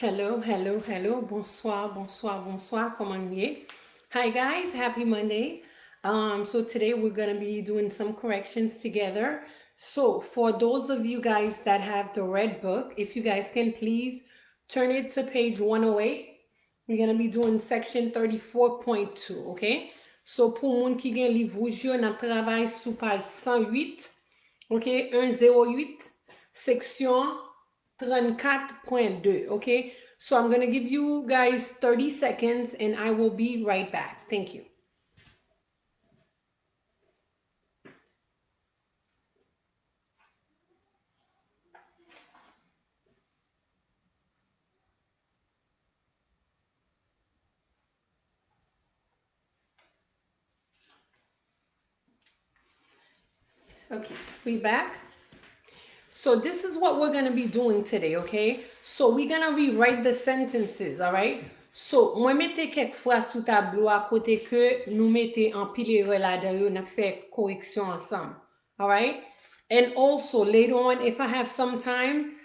Hello, hello, hello. Bonsoir, bonsoir, bonsoir. Comment vous? Hi guys, happy Monday. So today we're gonna be doing some corrections together. So for those of you guys that have the red book, if you guys can please turn it to page 108. We're gonna be doing section 34.2, okay? So pour moun ki gen livre rouge yo, nan travay sou page 108, ok? 108, section 34.2, okay? So I'm gonna give you guys 30 seconds and I will be right back. Thank you. Okay, we back. So this is what we're going to be doing today, okay? So we're going to rewrite the sentences, all right? So, moi mette quelques phrases sous tableau à côté que nous mettez en pile là-dedans, nous fait correction ensemble, all right? And also, later on, if I have some time,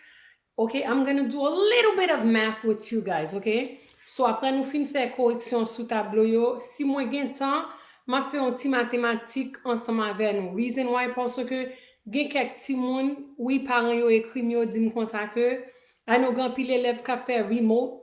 okay, I'm going to do a little bit of math with you guys, okay? So, après nous fin faire correction sous tableau, yo, si moi gen temps, m'a fait un petit mathématique ensemble avec nous. Reason why, parce que gen quelques petits moun, oui, parents yo écrit yo dit comme ça que, à nos grands pile élèves qui fait remote,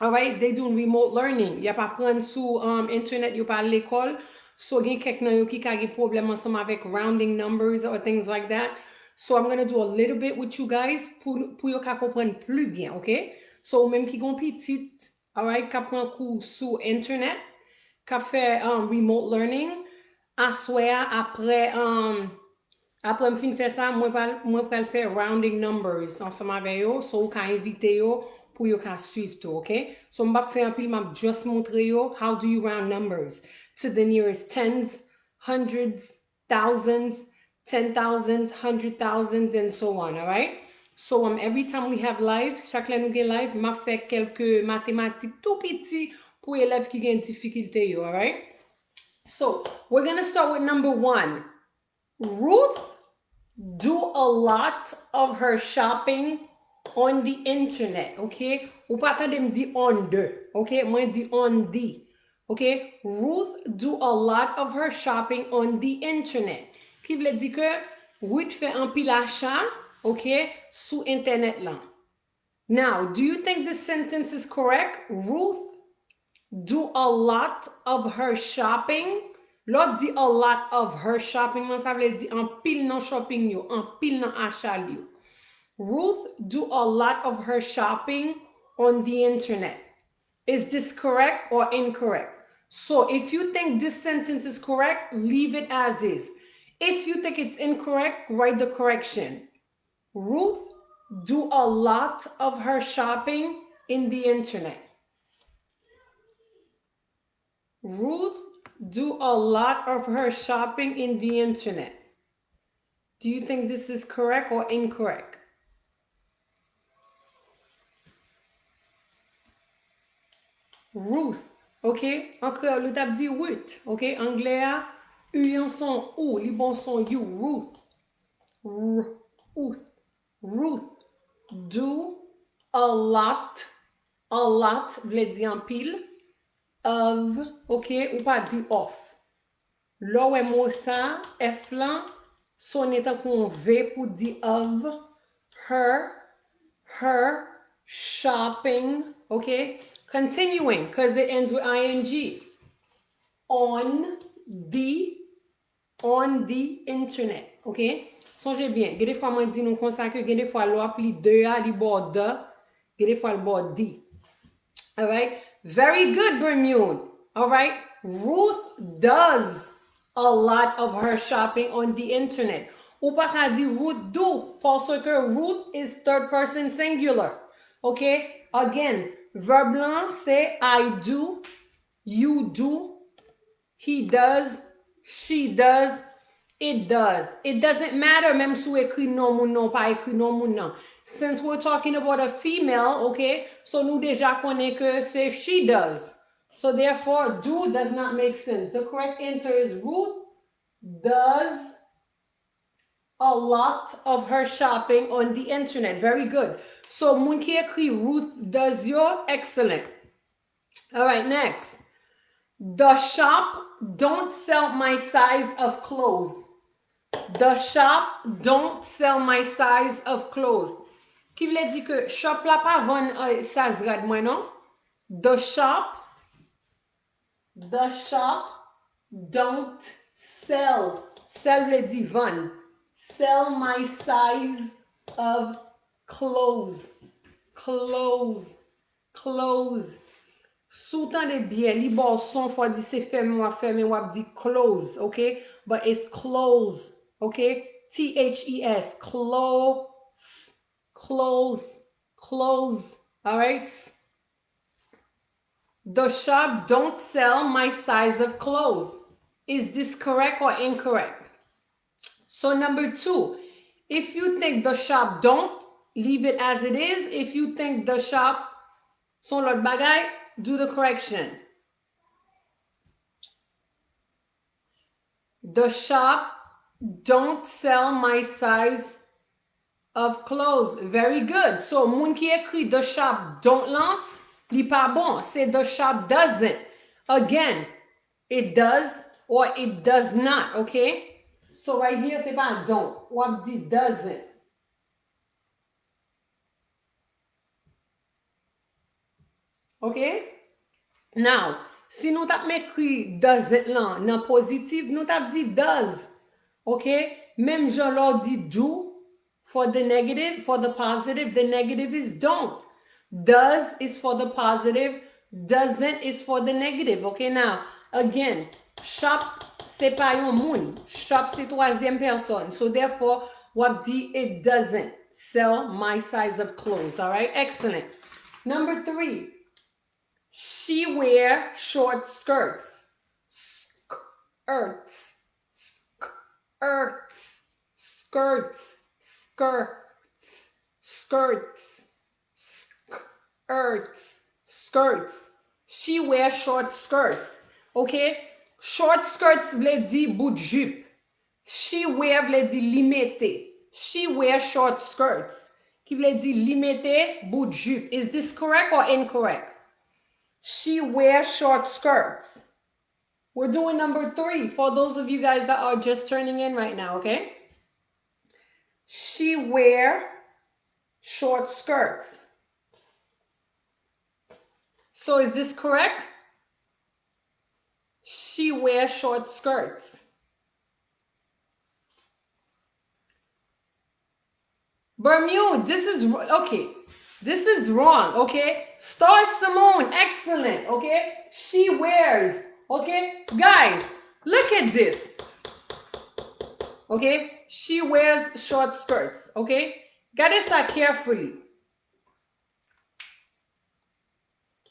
all right, they doing remote learning. Y a pas prendre sous internet, yo pas l'école. So gen kek nan yo ki ka ge problem ensemble avec rounding numbers or things like that. So I'm going to do a little bit with you guys pour yo ka comprendre plus bien, okay? So même ki gon petit, all right, ka prend cours sous internet, ka fait remote learning, assoya après me fin faire ça, moi pral faire rounding numbers ensemble avec yo, so ou ka invite yo pour yo ka suivre tout, okay? So m'pa faire un pile m'a just montrer yo how do you round numbers to the nearest tens, hundreds, thousands, 10,000s, 100,000s and so on, all right? So every time we have live, chaque fois nous gen live, m'a fait quelques mathématiques tout petit pour élèves qui gen difficulté yo, all right? So, we're going to start with number 1. Ruth do a lot of her shopping on the internet, okay? Ou pas tande me di on the, okay? Moi di on the, okay? Ruth do a lot of her shopping on the internet. Qui veut dire que Ruth fait un pile achat, okay, sous internet là. Now, do you think this sentence is correct? Ruth do a lot of her shopping. L'autre dit a lot of her shopping, man, ça veut dire en pile nan shopping yo, en pile nan achat yo. Ruth do a lot of her shopping on the internet. Is this correct or incorrect? So if you think this sentence is correct, leave it as is. If you think it's incorrect, write the correction. Ruth do a lot of her shopping in the internet. Ruth do a lot of her shopping in the internet. Do you think this is correct or incorrect? Ruth, ok? En créole, nous t'avons dit Ruth, ok? Anglais, U yon son ou, li bon son you, Ruth. Ruth. Ruth. Do a lot, vle di en pile, of, ok? Ou pas di of. Là où est mot ça, F là, sonne tant qu'on V pour dire of, her, shopping, okay? Continuing, because it ends with ing. On the internet, okay? Songez bien, des fois, moi, dis nous comme ça que des fois, l'on appli de a, li bord de, des fois, le bord di. All right? Very good, Bermude. All right? Ruth does a lot of her shopping on the internet. Ou pas qu'à dire Ruth do, parce que Ruth is third person singular. Okay? Again, verb blanc, c'est I do, you do, he does, she does, it does. It doesn't matter même si vous écrit non ou non, pas écrit non ou non. Since we're talking about a female, okay, so nous déjà connaît que c'est she does. So therefore, do does not make sense. The correct answer is Ruth does a lot of her shopping on the internet. Very good. So, moun ki ekri Ruth does yo, excellent. All right, next. The shop don't sell my size of clothes. The shop don't sell my size of clothes. Ki vle di ke shop la pa von size grade mwen, non? The shop don't sell. Sell vle di von. Sell my size of clothes. Clothes. Clothes. Soutan de bien, li bon son for di se ferme wap di clothes, okay? But it's clothes, okay? T-H-E-S, clothes, clothes, clothes, all right? The shop don't sell my size of clothes. Is this correct or incorrect? So number 2, if you think the shop don't, leave it as it is. If you think the shop son lot bagay, do the correction. The shop don't sell my size of clothes. Very good. So, moun ki ekri the shop don't lan, li pa bon. C'est the shop doesn't. Again, it does or it does not, okay? So, right here, c'est pas don't. Wap di doesn't. Okay? Now, si nou tap mekri doesn't lan nan positif, nou tap di does. Okay? Même jan lor di do for the negative, for the positive, the negative is don't. Does is for the positive, doesn't is for the negative. Okay, now, again, shop c'est pas yon moun. Shop c'est troisième personne. So therefore, wap di it doesn't sell my size of clothes. All right, excellent. Number 3, she wear short skirts. Skirts. Skirts. Skirts. Skirts. Skirts. Skirts. Skirts. She wears short skirts. Okay? Short skirts vle di bout jupe. She wear vle di limete. She wears short skirts. Ki vle di limete bout jupe. Is this correct or incorrect? She wears short skirts. We're doing number 3 for those of you guys that are just turning in right now, okay? She wear short skirts. So is this correct? She wears short skirts. Bermude, this is, okay. This is wrong, okay? Star Simone, excellent, okay? She wears, okay? Guys, look at this. Okay? She wears short skirts, okay? Gade sa carefully.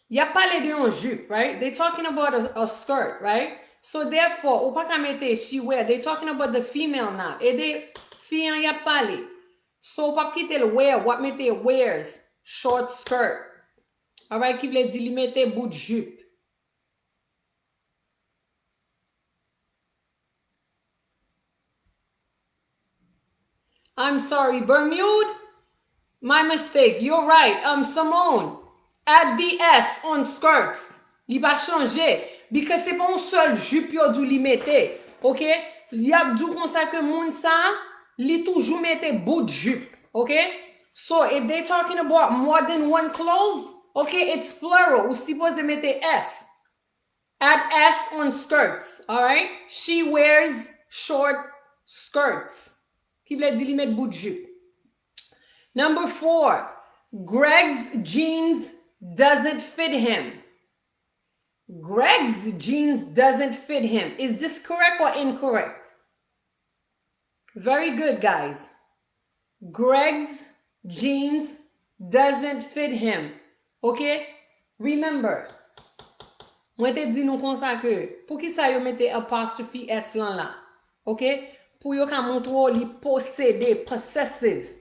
Ya pale de yon jupe, right? They're talking about a skirt, right? So therefore, ou pa ka mette she wear, they're talking about the female now. E de fiyan ya pale. So pa kite le wear, what mette wears short skirts. All right, ki vle di li mette bout jupe. I'm sorry, Bermude. My mistake. You're right. Simone. Add the S on skirts. Li pa chanje. Because c'est pas un seul jupe yo dou li mette. Ok? Li ap dou kon sa ke moun sa, li toujou mette bout jupe. Ok? So, if they're talking about more than one clothes, okay, it's plural. Ou suppose mette S. Add S on skirts. Alright? She wears short skirts. Ki vle di li mette bout jupe. Number 4, Greg's jeans doesn't fit him. Greg's jeans doesn't fit him. Is this correct or incorrect? Very good, guys. Greg's jeans doesn't fit him. Okay? Remember, mwen te di nou kon sa ke, pou ki sa yo mette apostrophe S lan la? Okay? Pou yo ka montro li posede, possessive.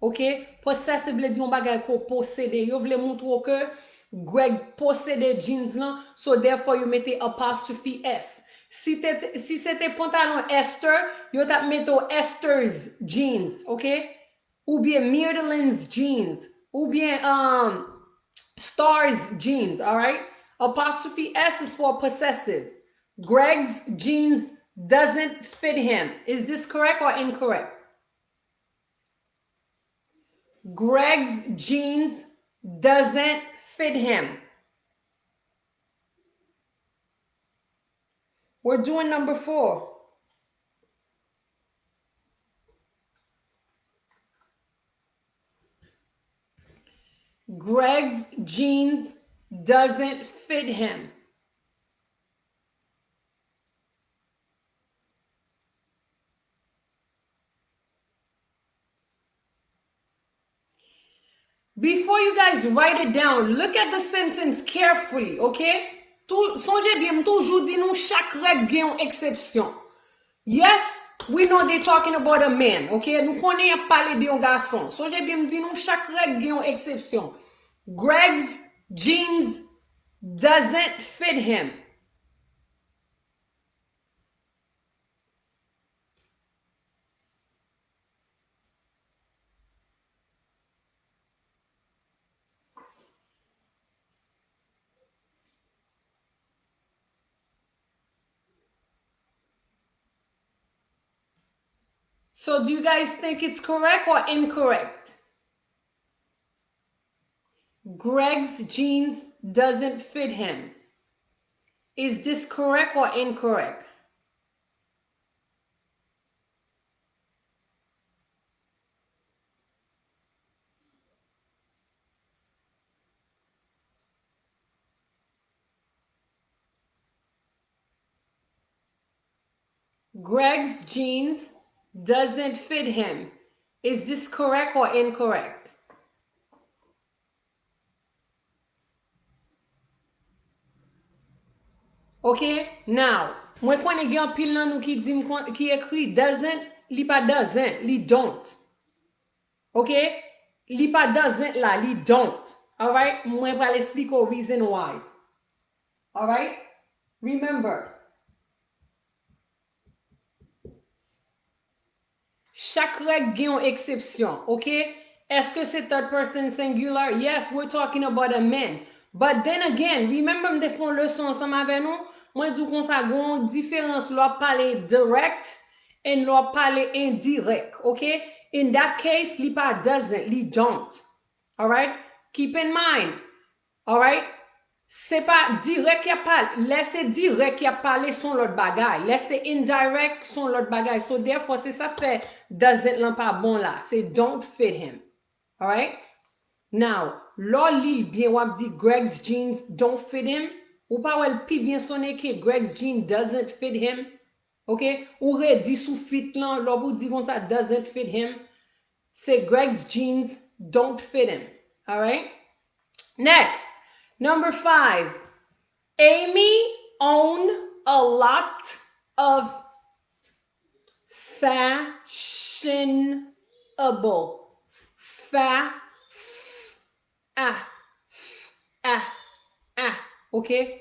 Okay? Possessive vle di yon bagay ko posede. Yo vle montro ke Greg posede jeans lan, so therefore you mette apostrophe S. Si c'était pantalon Esther, yo tap meto Esther's jeans, ok? Ou bien Myrtle's jeans, ou bien Star's jeans, all right? Apostrophe S is for possessive. Greg's jeans doesn't fit him. Is this correct or incorrect? Greg's jeans doesn't fit him. We're doing number 4. Greg's jeans doesn't fit him. Before you guys write it down, look at the sentence carefully, okay? Songez bien, toujours dit nous chaque règle gagne une exception. Yes, we know they're talking about a man, okay? Nous connaissons parler de un garçon. Songez bien, dit nous chaque règle gagne une exception. Greg's jeans doesn't fit him. So do you guys think it's correct or incorrect? Greg's jeans doesn't fit him. Is this correct or incorrect? Greg's jeans doesn't fit him. Is this correct or incorrect? Okay, now, moi connais gen pile nan nou qui écrit doesn't, li pa doesn't, li don't. Okay? Li pa doesn't la, li don't. All right? Moi pral explique au reason why. All right? Remember, chaque règle gagne une exception, okay? Est-ce que c'est third person singular? Yes, we're talking about a man. But then again, remember me font leçon ensemble avec nous? Moi dis qu'on ça gon différence lor parler direct and lor parler indirect, okay? In that case, li pa doesn't, li don't. All right? Keep in mind. All right? C'est pas direct qui a parlé. Laissez direct qui a parlé son l'autre bagaille. Laissez indirect son l'autre bagaille. So therefore, c'est ça fait doesn't l'en pas bon là. C'est don't fit him. All right? Now, l'or li bien wap dit Greg's jeans don't fit him. Ou pas wel pi bien sonné que Greg's jeans doesn't fit him. OK? Ou redit sous fit lan, l'or vous dit comme ça doesn't fit him. C'est Greg's jeans don't fit him. All right? Next, number 5. Amy owned a lot of fashionable. Okay?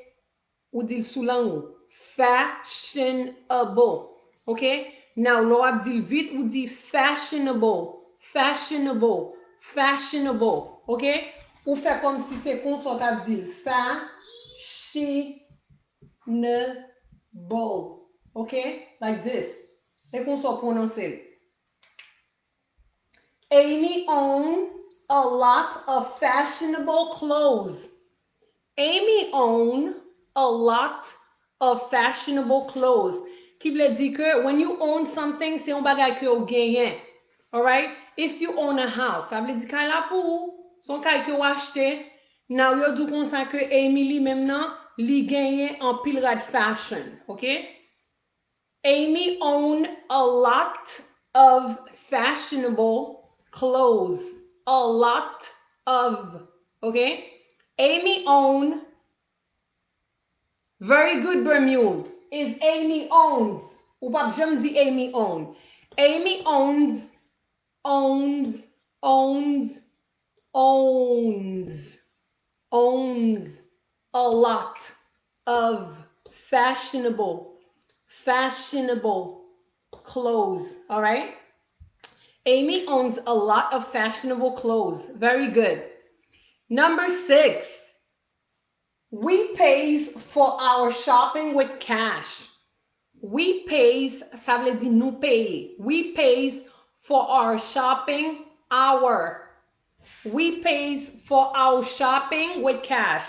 Ou dit sous langue. Fashionable. Okay? Now, l'on a dit vite ou dit fashionable. Fashionable. Fashionable. Okay? Ou fait comme si c'est qu'on soit dit fashionable. Okay? Like this. Et qu'on soit prononcé. Amy owned a lot of fashionable clothes. Amy owned a lot of fashionable clothes. Qui veut dire que when you own something, c'est un bagage que vous gagnez. Alright? If you own a house, ça veut dire qu'il y a pour son caille que vous achetez. Now, you do comme ça que Amy li même nan, li gagne en pile de fashion. Okay? Amy owned a lot of fashionable clothes. A lot of. Okay? Amy owned. Very good, Bermude. Is Amy owns. Ou pas j'aime dit Amy own. Amy owns a lot of fashionable Fashionable clothes, all right? Amy owns a lot of fashionable clothes. Very good. Number 6, we pays for our shopping with cash. We pays, ça veut dire nous payer. We pays for our shopping, We pays for our shopping with cash.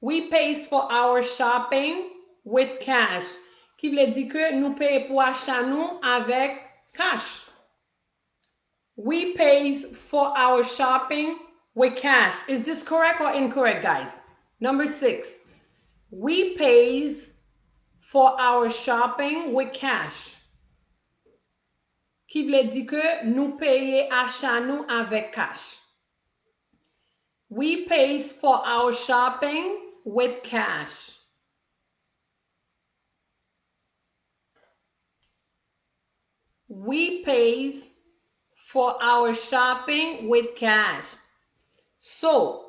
We pays for our shopping with cash. Qui veut dire que nous payons pour achat nous avec cash. We pays for our shopping with cash. Is this correct or incorrect, guys? Number 6, we pays for our shopping with cash. Qui veut dire que nous payons achat nous avec cash. We pays for our shopping with cash. We pays for our shopping with cash. So,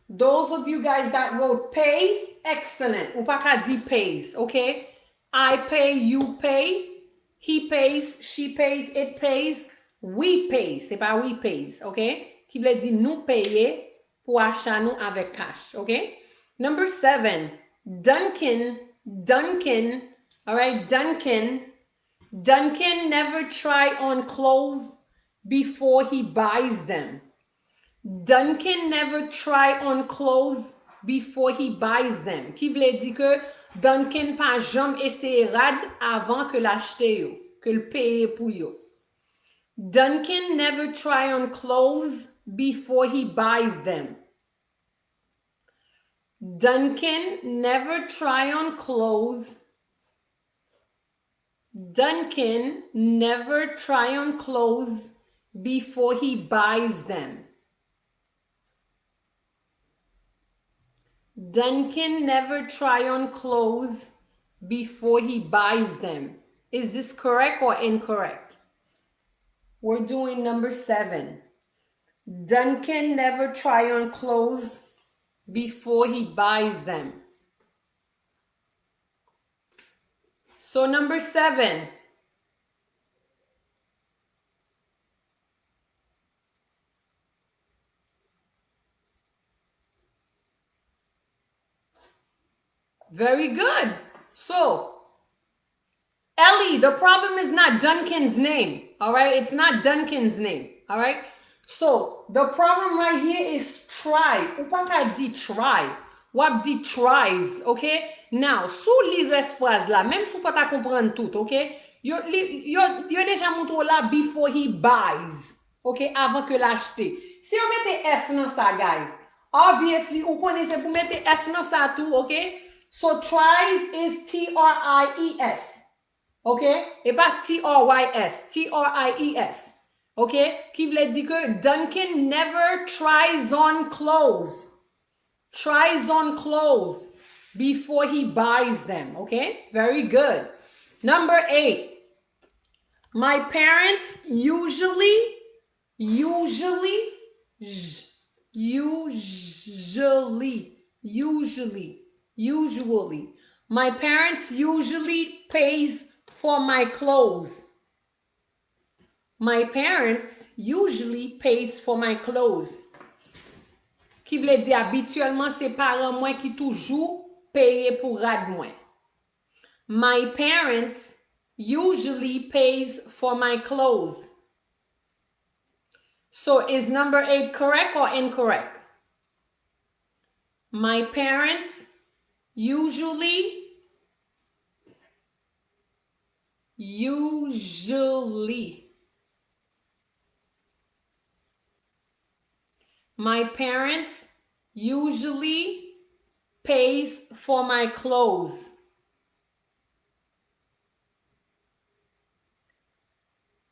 those of you guys that wrote pay, excellent. Ou pa ka di pays, okay? I pay, you pay, he pays, she pays, it pays, we pay. C'est pas we pays, okay? Qui veut dire nous payer pour achat nous avec cash, okay? Number 7, Duncan, all right, Duncan never try on clothes before he buys them. Duncan never try on clothes before he buys them. Qui veut dire que Duncan pas jamais essayer rad avant que l'acheter yo, que le paye pour yo. Duncan never try on clothes before he buys them. Duncan never try on clothes. Duncan never try on clothes before he buys them. Duncan never try on clothes before he buys them. Is this correct or incorrect? We're doing number 7. Duncan never try on clothes before he buys them. So number 7. Very good. So, Ellie, the problem is not Duncan's name, all right? It's not Duncan's name, all right? So, the problem right here is try. Ou pa ka di try. Wap di tries, okay? Now, sou li res phrase la, même sou pa ta comprendre tout, okay? Yo deja montre la before he buys, okay? Avant que l'achete. Si yo mette S nan sa, guys, obviously, ou connaissez pou mette S nan sa tout, okay? So, tries is T-R-I-E-S. Okay? Et pas T-R-Y-S. T-R-I-E-S. Okay? Qui veut dire que Duncan never tries on clothes. Tries on clothes before he buys them. Okay? Very good. Number 8. My parents usually, my parents usually pays for my clothes. My parents usually pays for my clothes. Qui veut dire habituellement c'est parents moi qui toujours paye pour rad moi. My parents usually pays for my clothes. So is number 8 correct or incorrect? My parents usually my parents usually pays for my clothes.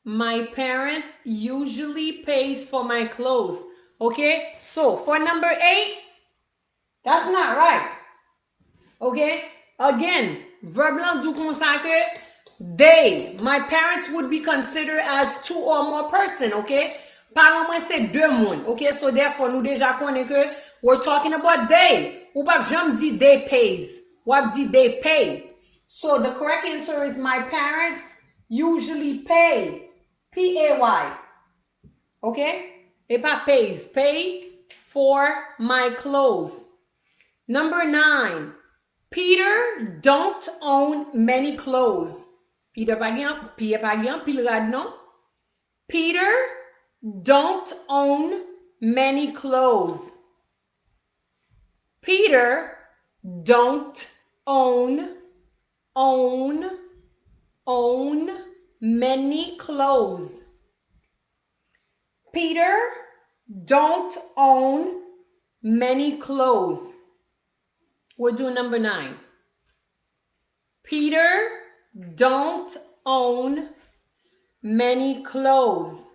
My parents usually pays for my clothes. Okay, so for number 8, that's not right. Okay, again, verb lan du kon sa ke they, my parents would be considered as 2 or more person, okay? Parents moi c'est 2 moun, okay? So therefore, nous déjà connaît que we're talking about they. Ou pas jamais dit they pays. Ou pas dit they pay. So the correct answer is my parents usually pay. P-A-Y. Okay? Et pas pays. Pay for my clothes. Number 9. Peter don't own many clothes. Peter pa gen pil rad non? Peter don't own many clothes. Peter don't own many clothes. Peter don't own many clothes. We're doing number 9. Peter don't own many clothes.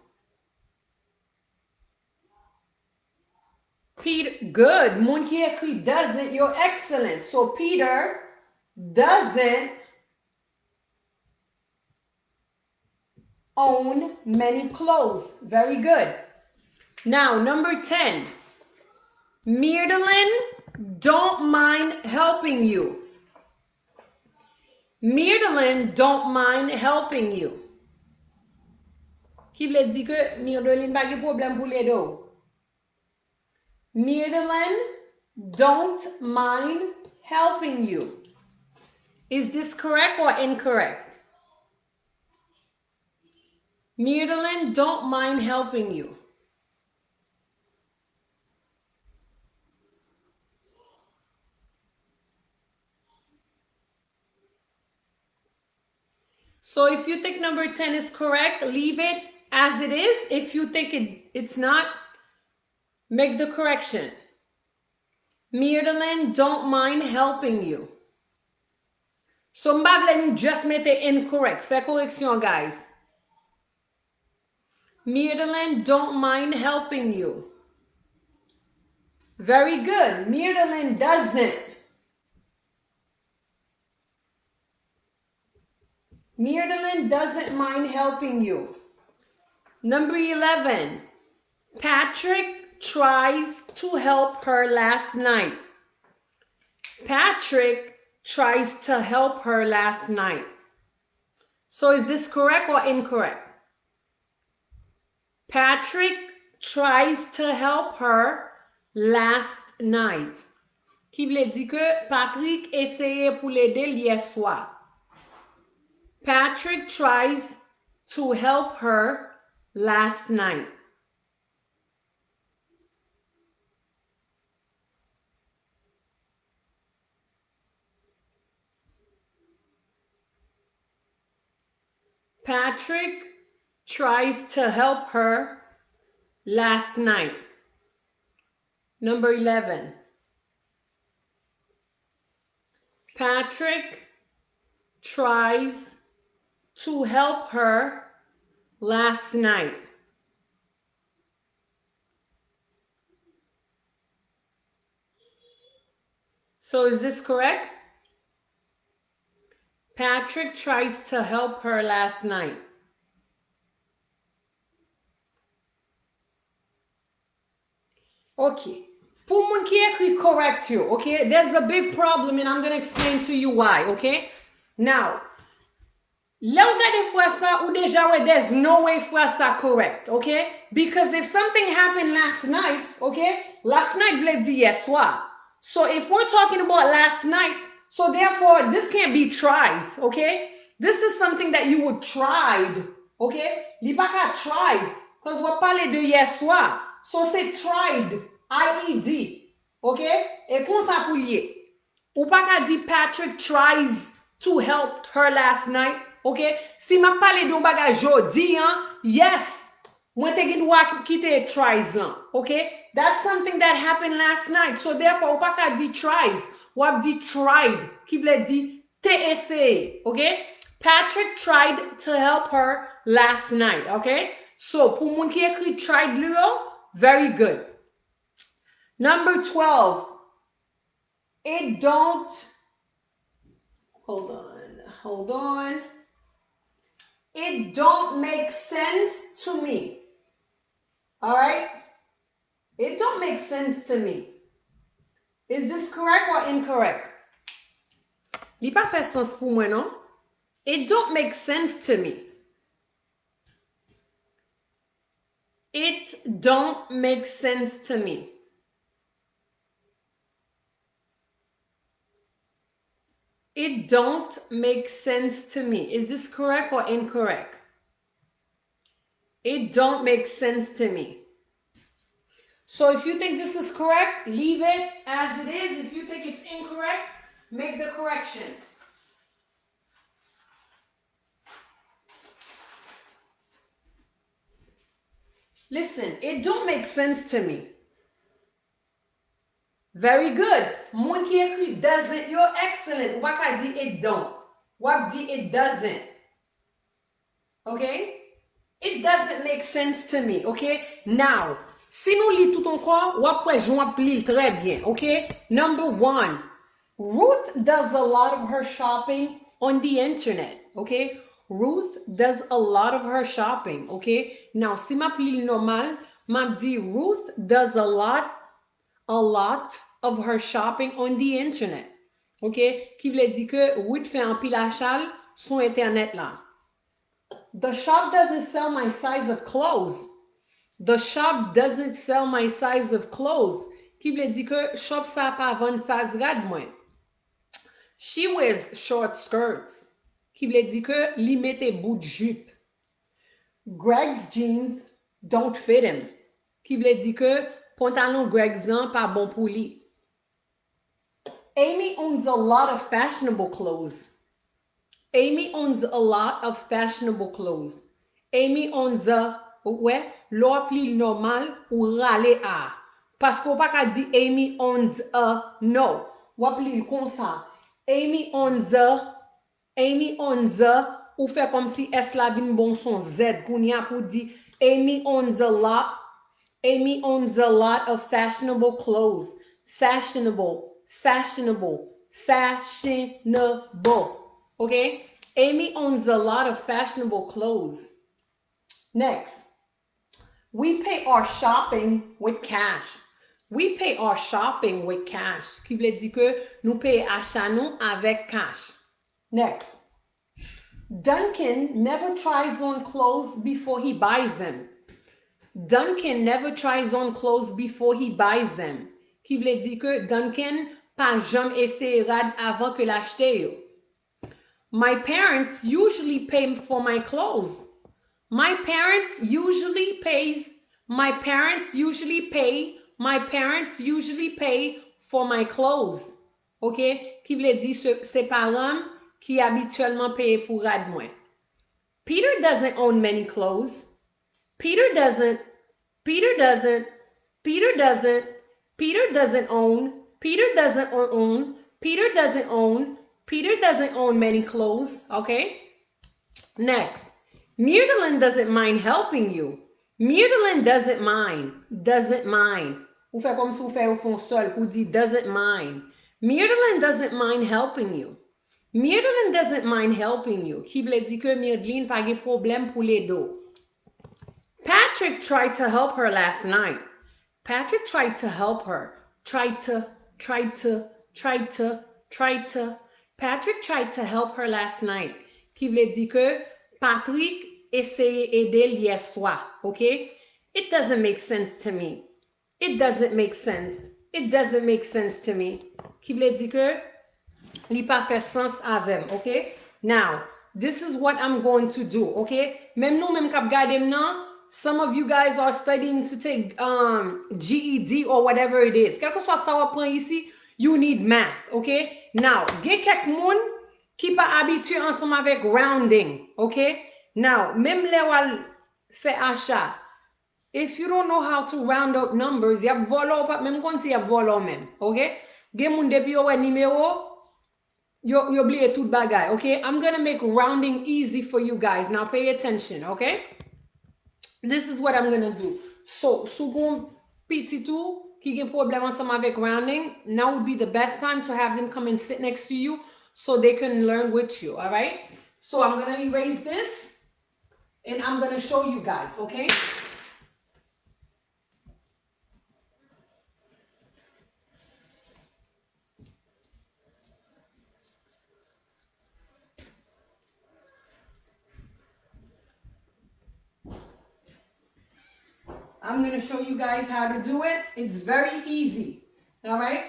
Peter, good. Moun ki ekri doesn't, you're excellent. So Peter doesn't own many clothes. Very good. Now, number 10. Mirdelin don't mind helping you. Mirdelin don't mind helping you. Qui vle di ke Mirdelin pa gen problem pou le do? Mirdelin don't mind helping you. Is this correct or incorrect? Mirdelin don't mind helping you. So if you think number 10 is correct, leave it as it is. If you think it's not, make the correction. Mirdelin don't mind helping you. So m'ba vle nou just mette incorrect. Fais correction, guys. Mirdelin don't mind helping you. Very good. Mirdelin doesn't. Mirdelin doesn't mind helping you. Number 11. Patrick tries to help her last night. Patrick tries to help her last night. So is this correct or incorrect? Patrick tries to help her last night. Qui vle di ke Patrick essaye pou l'aider hier soir. Patrick tries to help her last night. Patrick tries to help her last night. Number 11. Patrick tries to help her last night. So is this correct? Patrick tries to help her last night. Okay. Pour moun ki ekri correct you, okay? There's a big problem and I'm going to explain to you why, okay? Now, là ou gade fwa sa ou deja we there's no way fwa sa correct, okay? Because if something happened last night, okay? Last night vle di yes soir. So if we're talking about last night, so therefore this can't be tries, okay? This is something that you would tried, okay? Li pa ka tries, because we pale de yes soir. So c'est tried, I-E-D, okay? Et kon sa pou liye. Ou pa ka di Patrick tries to help her last night, okay? Si ma pale don bagay jodi, yes, mwen te gen dwa kite tries lan, okay? That's something that happened last night. So therefore, ou pa ka di tries, wap di tried, ki vle di te essaye, okay? Patrick tried to help her last night, okay? So, pou moun ki ekri tried lyo, very good. Number 12. It don't, hold on. It don't make sense to me. All right? It don't make sense to me. Is this correct or incorrect? Li pa fè sens pou mwen, non? It don't make sense to me. It don't make sense to me. It don't make sense to me. Is this correct or incorrect? It don't make sense to me. So if you think this is correct, leave it as it is. If you think it's incorrect, make the correction. Listen, it don't make sense to me. Very good. Moun ki ekri doesn't, you're excellent. Wak a di it don't. Wak di it doesn't. Okay? It doesn't make sense to me. Okay? Now, si nou li tout anko, wap wè joun ap li très bien. Okay? Number one, Ruth does a lot of her shopping on the internet. Okay? Ruth does a lot of her shopping. Okay? Now, si ma pli normal, ma di Ruth does a lot of her shopping on the internet. Okay? Ki vle di ke Ruth fè an pil achal son internet la. The shop doesn't sell my size of clothes. The shop doesn't sell my size of clothes. Ki vle di ke shop sa pa vend size rad mwen. She wears short skirts. Ki vle di ke li mette bout jupe. Greg's jeans don't fit him. Ki vle di ke pantalon Greg's an pa bon pou li. Amy owns a lot of fashionable clothes. Amy owns a lot of fashionable clothes. Amy owns a, ouais, lo pli normal ou rale a. Parce qu'on pa ka di Amy owns a, no. Wap li kon sa. Amy owns a, ou fait comme si S la bin bon son Z, kounya pou di Amy owns a lot of fashionable clothes. Fashionable. Okay? Amy owns a lot of fashionable clothes. Next, we pay our shopping with cash. We pay our shopping with cash. Qui veut dire que nous payons achat nous avec cash. Next, Duncan never tries on clothes before he buys them. Duncan never tries on clothes before he buys them. Qui veut dire que Duncan pas jamais essayer rad avant que l'acheter yo. My parents usually pay for my clothes. My parents usually pay for my clothes. OK? Qui veut dire c'est parents qui habituellement paye pour rad moi. Peter doesn't own many clothes. Peter doesn't own many clothes. Okay? Next, Mirdelin doesn't mind helping you. Mirdelin doesn't mind. Ou fait comme si ou fait au fond seul, ou dit doesn't mind. Mirdelin doesn't mind helping you. Mirdelin doesn't mind helping you. Qui veut dire que Mirdelin pas de problème pour les dos. Patrick tried to help her last night. Patrick tried to help her. Patrick tried to help her last night. Qui veut dire que Patrick essayait aider hier soir. Okay? It doesn't make sense to me. It doesn't make sense to me. Qui veut dire que li pa fait sens avem. Okay? Now, this is what I'm going to do. Okay? Même nous, même kap gade nan, some of you guys are studying to take GED or whatever it is. Quel que soit ça ou pran ici, you need math. Okay? Now, gen kek moun ki pa habitué ensemble avec rounding. Okay? Now, même le wal fait achat, if you don't know how to round up numbers, y ap volo pa, même kon si y ap volo même. Okay? Gen moun depi yo wè numéro, yo oublié tout bagay. Okay? I'm gonna make rounding easy for you guys. Now, pay attention. Okay? This is what I'm gonna do. So, sougon petit tout qui gen problem ensemble avec rounding, now would be the best time to have them come and sit next to you so they can learn with you, all right? So I'm gonna erase this and I'm gonna show you guys, okay? I'm going to show you guys how to do it. It's very easy. All right?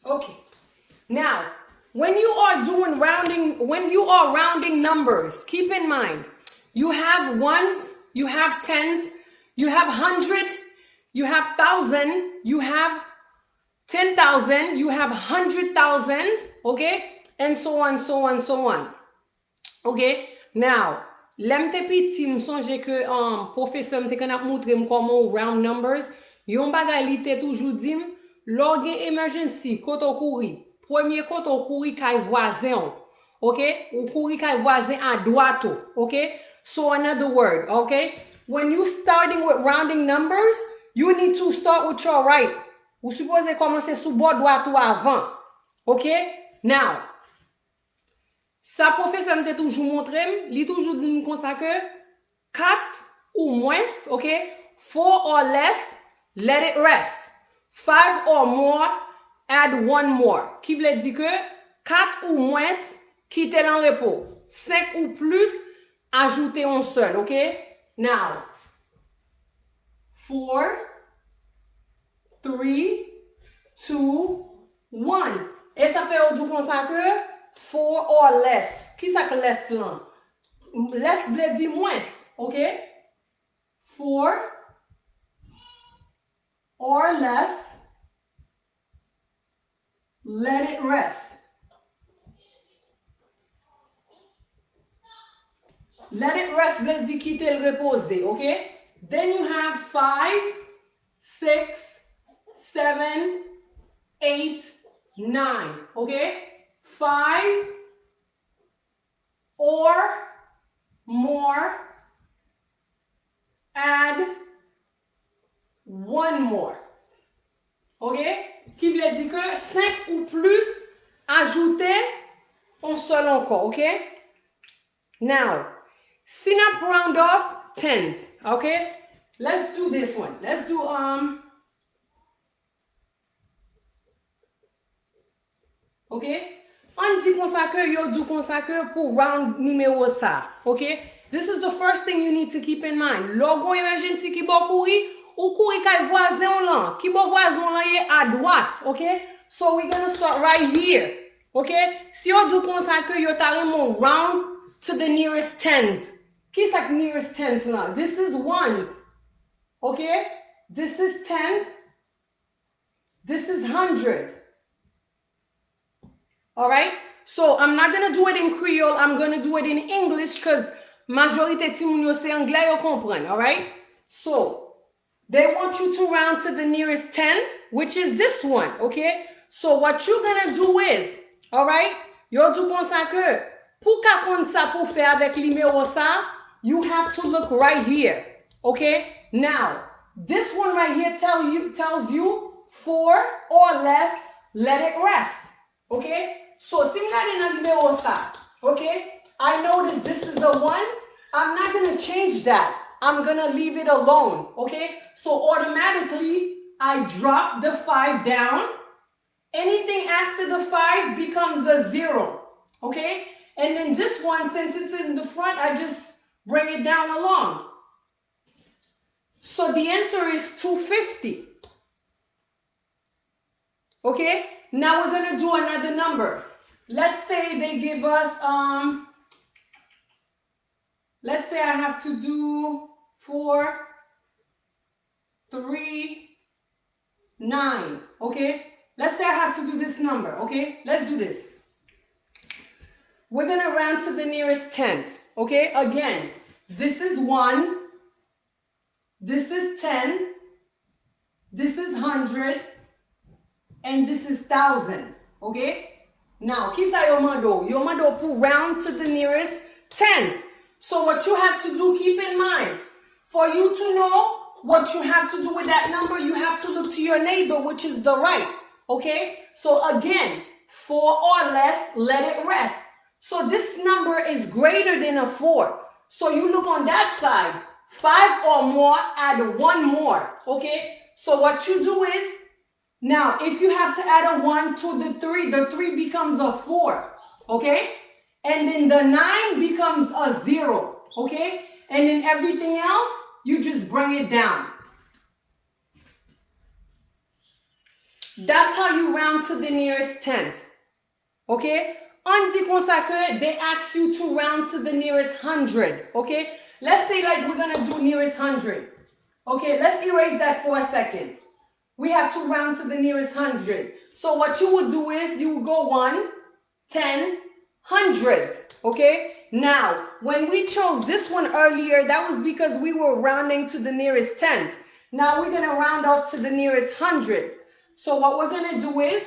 Okay. Now, when you are rounding numbers, keep in mind, you have ones, you have tens, you have 100, you have thousand, you have 10,000, you have 100,000, okay? And so on, so on, so on. Okay? Now, lem te piti, m sonje ke professeur te kan ap montre m koman round numbers. Yon bagay li te toujou dim, lor gen emergency, koto kouri. Premier koto kouri kay voisin. Okay? Ou kouri kay voisin à droite. Okay? So another word, okay? When you starting with rounding numbers, you need to start with your right. Ou supposé commencer sous bord droite ou avant. Okay? Now, sa professeur m'a toujours montré, il toujours dit comme ça que 4 ou moins, OK? 4 or less, let it rest. 5 or more, add one more. Qui veut dire que 4 ou moins, quittez en repos. 5 ou plus, ajoutez un seul, OK? Now, 4, 3, 2, 1. Et ça fait du comme ça que 4 or less. Qui ça que less là? Less veut dire moins, OK? 4 or less, let it rest. Let it rest veut dire quitter le reposer, OK? Then you have 5, 6, 7, 8, 9, OK? 5 or more, add one more. OK? Qui veut dire que 5 ou plus, ajoutez un seul encore. OK? Now, synapse round off tens. OK? Let's do this one. Let's do OK? On dit comme ça que yo do comme ça que pour round numéro ça. OK? This is the first thing you need to keep in mind. Logo emergency qui bon courir ou courir kay voisin là, qui bon voisin là à droite. OK? So we're going to start right here. OK? Si yo do comme ça que yo taremo round to the nearest tens. Qui ça que nearest tens là? This is ones. OK? This is 10. This is 100. All right? So I'm not going to do it in Creole. I'm going to do it in English because majorité ti moun yo se anglais yo comprend. All right? So they want you to round to the nearest 10, which is this one. Okay? So what you're going to do is, all right? Yo do kon sa que, pou ka kon sa pou faire avec numéro ça, you have to look right here. Okay? Now, this one right here tells you 4 or less, let it rest. Okay? So, si mwen nan numéro ça, okay? I notice this is a 1. I'm not going to change that. I'm going to leave it alone. Okay? So, automatically, I drop the 5 down. Anything after the 5 becomes a 0. Okay? And then this one, since it's in the front, I just bring it down along. So, the answer is 250. Okay? Now, we're going to do another number. Let's say they give us, let's say I have to do 4, 3, 9, okay? Let's say I have to do this number, okay? Let's do this. We're going to round to the nearest tens, okay? Again, this is ones, this is 10, this is 100, and this is 1,000, okay? Now, ki sa yo mando? Yo mando pou round to the nearest tens. So what you have to do, keep in mind, for you to know what you have to do with that number, you have to look to your neighbor, which is the right. Okay? So again, 4 or less, let it rest. So this number is greater than a 4. So you look on that side, 5 or more, add 1 more, okay? So what you do is, now if you have to add a 1 to the 3 becomes a 4, okay? And then the 9 becomes a 0, okay? And then everything else, you just bring it down. That's how you round to the nearest tenth, okay? On dit comme ça que they ask you to round to the nearest 100, okay? Let's say like we're gonna do nearest 100. Okay, let's erase that for a second. We have to round to the nearest 100. So what you would do is you would go 1, 10, hundreds, okay? Now, when we chose this one earlier, that was because we were rounding to the nearest tenth. Now we're gonna round up to the nearest hundredth. So what we're gonna do is,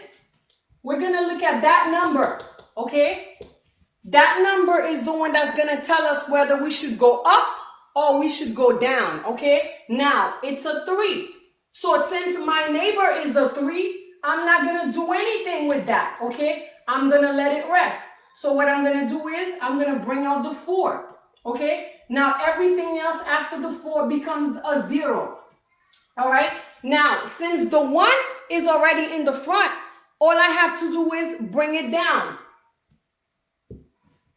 we're gonna look at that number, okay? That number is the one that's gonna tell us whether we should go up or we should go down, okay? Now, it's a 3. So since my neighbor is a 3, I'm not gonna do anything with that, okay? I'm gonna let it rest. So what I'm gonna do is, I'm gonna bring out the 4, okay? Now, everything else after the 4 becomes a 0, all right? Now, since the 1 is already in the front, all I have to do is bring it down.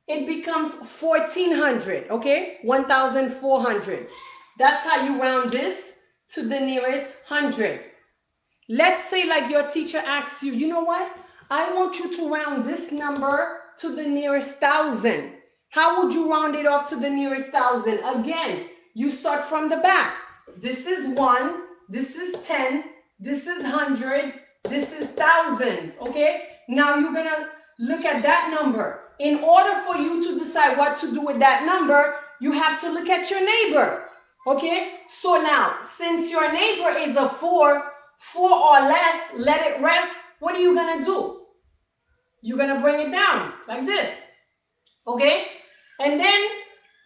It becomes 1,400, okay? 1,400. That's how you round this to the nearest 100. Let's say like your teacher asks you, you know what? I want you to round this number to the nearest 1,000. How would you round it off to the nearest 1,000? Again, you start from the back. This is 1, this is 10, this is 100, this is thousands, okay? Now you're gonna look at that number. In order for you to decide what to do with that number, you have to look at your neighbor, okay? So now, since your neighbor is a 4, 4 or less, let it rest, what are you gonna do? You're gonna bring it down like this, okay? And then,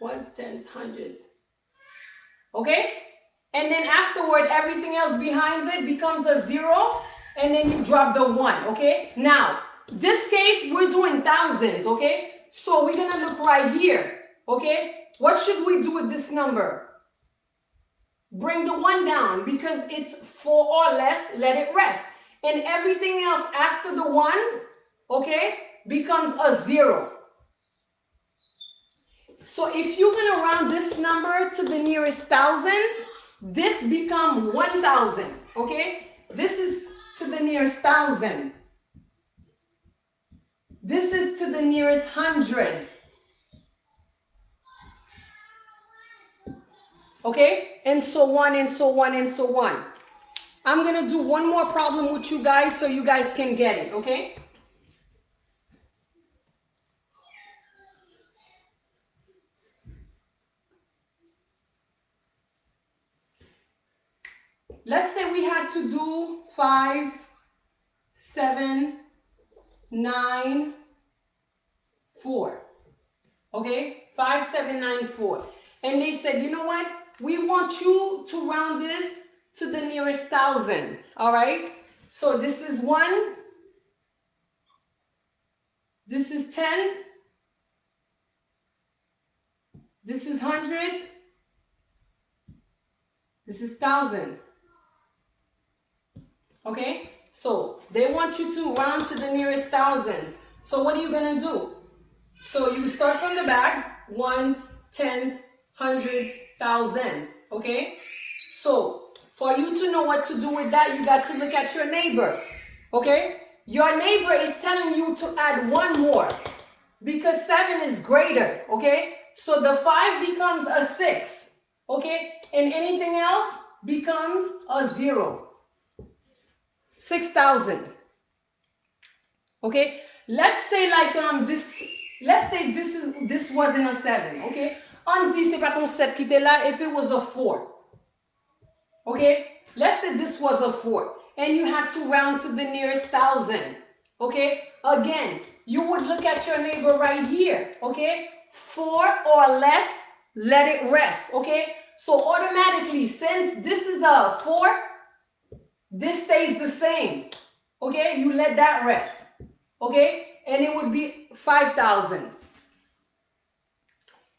ones, tens, hundreds, okay? And then afterward, everything else behind it becomes a 0, and then you drop the 1, okay? Now, this case, we're doing thousands, okay? So we're gonna look right here, okay? What should we do with this number? Bring the 1 down because it's 4 or less, let it rest. And everything else after the 1s, okay, becomes a 0. So if you're gonna round this number to the nearest thousands, this becomes 1,000, okay? This is to the nearest 1,000. This is to the nearest 100. Okay? And so on and so on and so on. I'm going to do one more problem with you guys so you guys can get it, okay? Let's say we had to do 5, 7, 9, 4. Okay? 5, 7, 9, 4. And they said, you know what? We want you to round this to the nearest 1,000. All right? So this is 1. This is 10. This is 100. This is 1,000. Okay? So they want you to round to the nearest 1,000. So what are you going to do? So you start from the back. Ones, tens, hundreds, thousands. Okay? So for you to know what to do with that, you got to look at your neighbor. Okay? Your neighbor is telling you to add 1 more because 7 is greater. Okay? So the 5 becomes a 6. Okay? And anything else becomes a 0. 6,000. Okay? Let's say like this. Let's say this wasn't a 7. Okay? On dit c'est pas ton 7 qui était là if it was a 4. Okay? Let's say this was a 4. And you have to round to the nearest 1,000. Okay? Again, you would look at your neighbor right here. Okay? 4 or less, let it rest. Okay? So automatically, since this is a 4, this stays the same. Okay? You let that rest. okay? And it would be 5,000.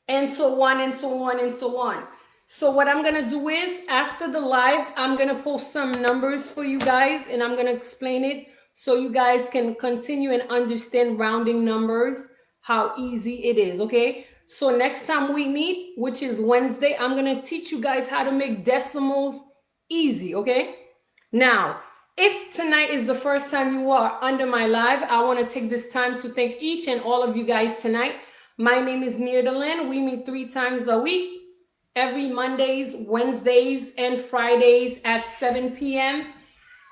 And so on and so on and so on. So what I'm gonna do is after the live, I'm gonna post some numbers for you guys and I'm gonna explain it so you guys can continue and understand rounding numbers, how easy it is, okay? So next time we meet, which is Wednesday, I'm gonna teach you guys how to make decimals easy, okay? Now, if tonight is the first time you are under my live, I want to take this time to thank each and all of you guys tonight. My name is Mirdalan. We meet 3 times a week, every Mondays, Wednesdays, and Fridays at 7 p.m.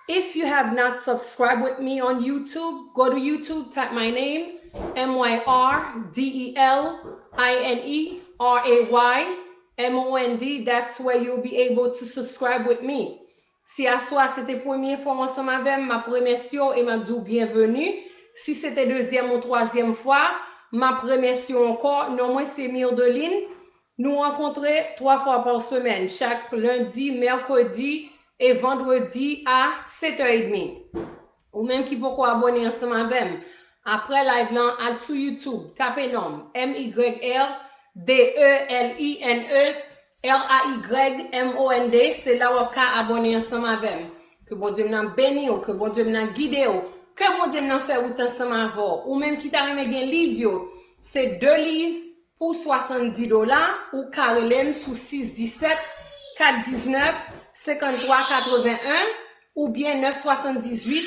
If you have not subscribed with me on YouTube, go to YouTube, type my name, MYRDELINERAYMOND. That's where you'll be able to subscribe with me. Si à soi c'était première fois ensemble avec ma remercie et m'a dit bienvenue. Si c'était deuxième ou troisième fois, ma remercie encore. Non, moi c'est Mirdeline. Nous rencontrons 3 fois par semaine, chaque lundi, mercredi et vendredi à 7h30. Ou même qui peut abonner ensemble avec moi. Après live là, allez sur YouTube, tapez nom MYRDELINE c'est là où vous pouvez abonner ensemble avec moi. Que bon Dieu m'en béni ou que bon Dieu m'en guide ou que bon Dieu m'en fait autant ensemble avec vous. Ou même qui t'a remis un livre, c'est 2 livres pour $70 ou carrelem sous 617 419 5381 ou bien 978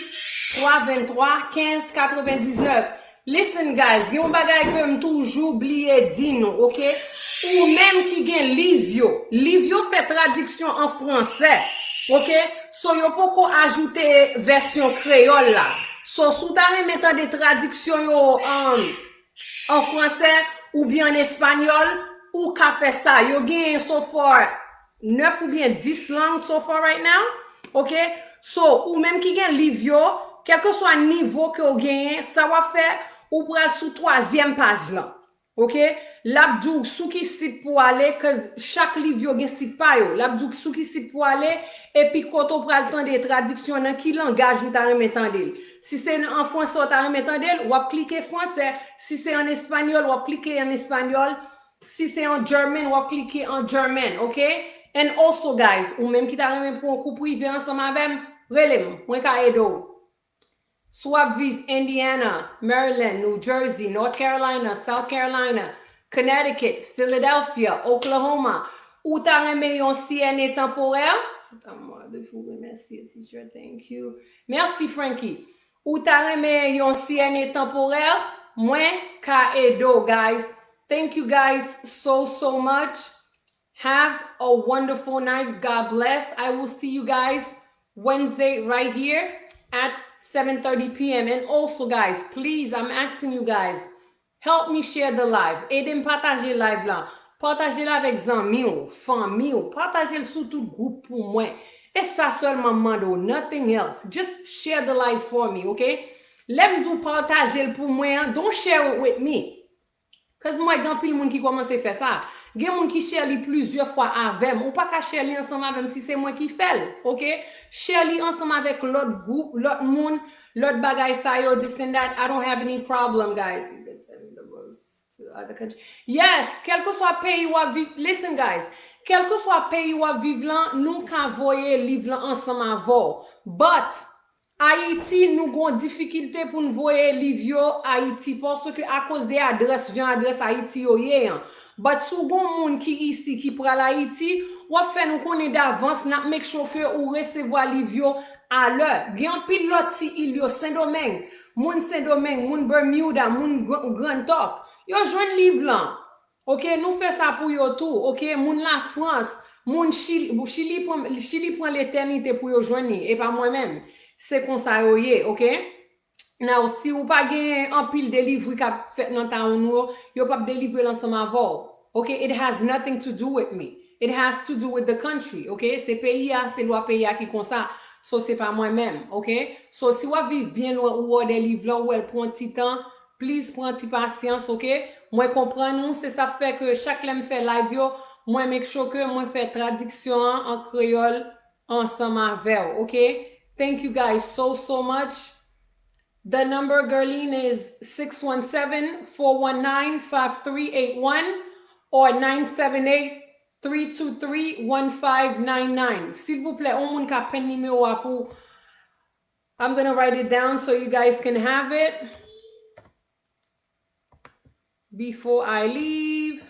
323 15 99. Listen guys, yon bagay que m toujours oublié di nou, ok? Ou même qui gen livre fait traduction en français, ok? So yo poko ajouter version créole là. So sou ta remettant des traductions yo en français ou bien en espagnol ou ka fait ça. Yo gen so far 9 ou bien 10 langues so far right now, ok? So ou même qui gen livre, quel que soit niveau que vous gagnez, ça va faire ou pral sous 3e page là. OK? L'abdou sous qui site pour aller que chaque livre gen site pa yo. L'abdou sous qui site pour aller et puis quand on pral temps des traductions dans qui langage ou ta remetandel. Si c'est en français ou ta remetandel, ou cliquer français, si c'est en espagnol ou cliquer en espagnol, si c'est en German ou cliquer en German, OK? And also guys, ou même qui ta remet pour un coup privé ensemble avec relem, moi ka edo. Swap vive Indiana, Maryland, New Jersey, North Carolina, South Carolina, Connecticut, Philadelphia, Oklahoma. Ou ta remet yon CNA temporaire? C'est à moi de vous remercier, teacher. Thank you. Merci, Frankie. Ou ta remet yon CNA temporaire? Moi, ka edo, guys. Thank you guys so much. Have a wonderful night. God bless. I will see you guys Wednesday right here at 7:30 p.m. And also, guys, please, I'm asking you guys, help me share the live. Aidez-moi partager live là. Partagez-le avec amis ou famille. Partagez-le sur tout groupe pour moi. Et ça seulement mando, nothing else. Just share the live for me, okay? Let me do partager pour moi. Don't share it with me. Parce que moi, il y a pile monde qui commence à faire ça. Il y a monde qui share li plusieurs fois avec moi. Ou pas qu'à share li ensemble avec si c'est moi qui fais, OK? Share li ensemble avec l'autre groupe, l'autre monde, l'autre bagay sa yo, this and that. I don't have any problem, guys. You can tell me the most to other countries. Yes, quel que soit pays ou vivre, listen, guys. Quel que soit pays ou vivre là, nous can voyer livre ensemble avant. But Haïti, nous avons difficulté pour nous voir livre Haïti parce que à cause des adresses, j'ai adresse Haïti yo ye. But sou gon moun qui ici qui pral Haïti, ou fait nous connaît d'avance, n'a make sure que ou recevoir livre à l'heure. Gen pile lot ti il yo Saint-Domingue, moun Bermuda, moun Grand Talk. Yo joine livre là. OK, nous fait ça pour yo tout. OK, moun la France, moun Chili prend l'éternité pour yo joindre et pas moi-même. C'est comme ça yoye, OK? Now, si ou pas gen un pile de livre qui fait dans ta nou, yo pas délivrer l'ensemble avant. OK? It has nothing to do with me. It has to do with the country, OK? C'est pays c'est loi pays qui comme ça. So c'est pas moi-même, OK? So si ou vivre bien loin ou des livres là où elle prend petit temps, please prends petit patience, OK? Moi comprends nous, c'est ça fait que chaque lème fait live yo, moi make sure que moi fait traduction en créole ensemble avec, OK? Thank you guys so much. The number, Gerline, is 617-419-5381 or 978-323-1599. S'il vous plaît, on moun ka pen numéro a pou. I'm going to write it down so you guys can have it before I leave.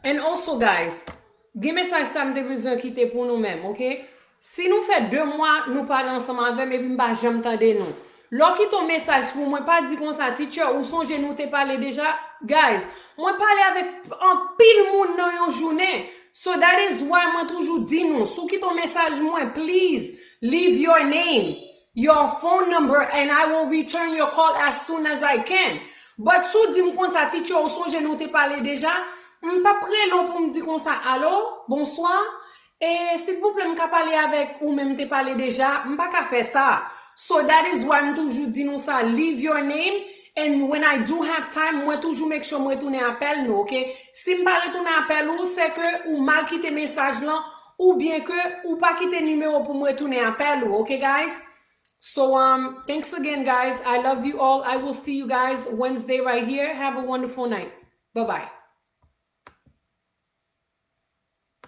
And also, guys, gen mesaj sa mte bezon kite pou nou men, ok? Si nou fè 2 mois, nou pale anseman avem, epi mba jam tande nou. Lò ki ton mesaj pou mwen pa di kon sa, teacher, ou sonje nou te pale deja? Guys, mwen pale avek an pil moun nan yon jounen. So that is why mwen toujou di nou. Sou ki ton mesaj mwen, please, leave your name, your phone number, and I will return your call as soon as I can. But sou di m kon sa, teacher, ou sonje nou te pale deja? M pa pre long pour me dire comme ça, allô, bonsoir, et s'il vous plaît, m ka parler avec ou même te parler déjà, m pa ka faire ça. So that is why m toujours dit nous ça, leave your name, and when I do have time, moi toujours make sure moi retourner appel nous, ok? Si m pa retourner appel ou, c'est que ou mal quitter message là, ou bien que ou pas quitter numéro pour moi retourner appel ou, ok guys? So thanks again guys, I love you all. I will see you guys Wednesday right here. Have a wonderful night. Bye-bye.